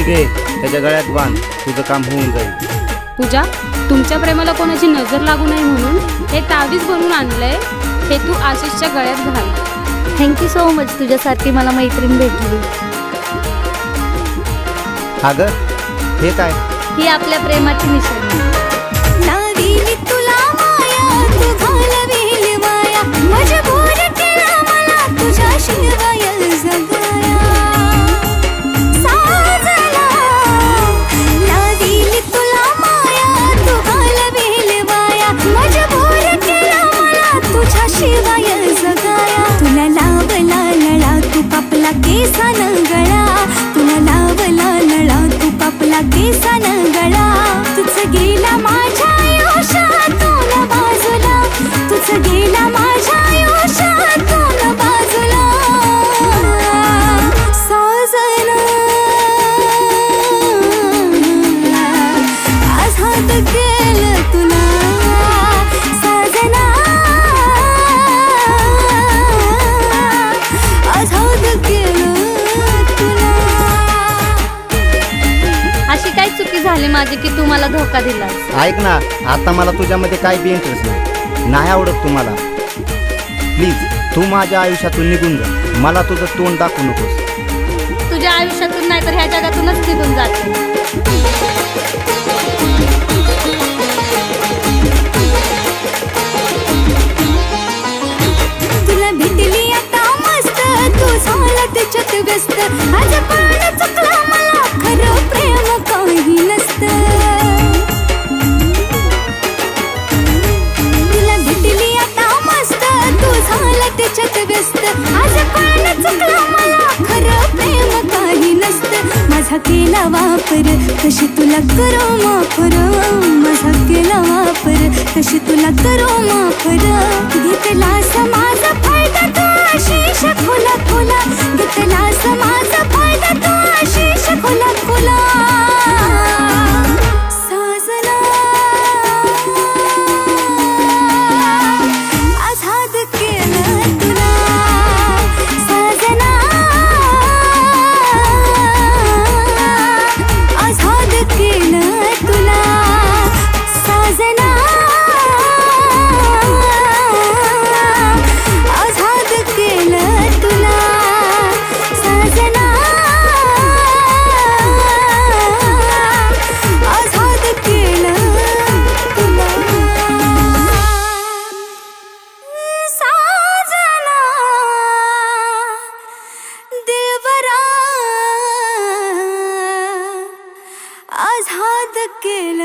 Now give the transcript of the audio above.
घे, त्याच्या गळ्यात बांध, तुझं काम होऊन जाईल. पूजा, तुमच्या प्रेमाला कोणाची नजर लागू नये म्हणून हे तावीज बनवून आणलंय, हे तू आशिषच्या गळ्यात घाल. थँक्यू सो मच, तुझ्यासारखी मला मैत्रीण भेटली. अगं हे काय? ही आपल्या प्रेमाची निशाणी. नाविली तुला माया, तू घालवेल माया, मजबूर केला मला तुझ्या शिवाय जगाया. साजना नाविली तुला माया, तू घालवेल माया, मजबूर केला मला तुझ्या शिवाय जगाया. तुला लावला लळा, तू कापला केसान गळा, तुला लावला लळा, तू कापला केसान गळा. तुझं गेला माझ्या आयुष्यातून बाजूला, तुझं गेला माझ्या आयुष्यातून बाजूला. साजना आझाद केलं तुला, साजना आझाद केलं तुला. अशी काय चुकी झाली माझी की तू मला धोका दिलास? ऐक ना, आता मला तुझ्यामध्ये काही बी इंटरेस्ट नाही आवडत तुम्हाला. प्लीज तू माझ्या आयुष्यातून निघून जा, मला तुझं तोंड दाखवू नकोस. तुझ्या आयुष्यातून नाही तर ह्या जगातूनच निघून जाते. तुला भेटली आता मस्त, तू झाला त्याच्यात व्यस्त. आज पण चुकला मला, खरं प्रेम काही नसतं. तुला भेटली आता मस्त, तू झाला त्याच्यात व्यस्त. आज पण चुकला मला, खरं प्रेम काही नसतं. माझा केला वापर कशी तुला करू माफर, माझा केला वापर कशी तुला करू माफर. घेतलास माझा फायदा तू आशिष खोला खोला, घेतलास माझा फायदा तू आशिष खोला खोला. साजना आझाद केलं तुला, साजना आझाद केलं तुला, साजना आझाद केलं तुला, साजना आझाद केलं तुला. साजना दिलबरा आझाद केलं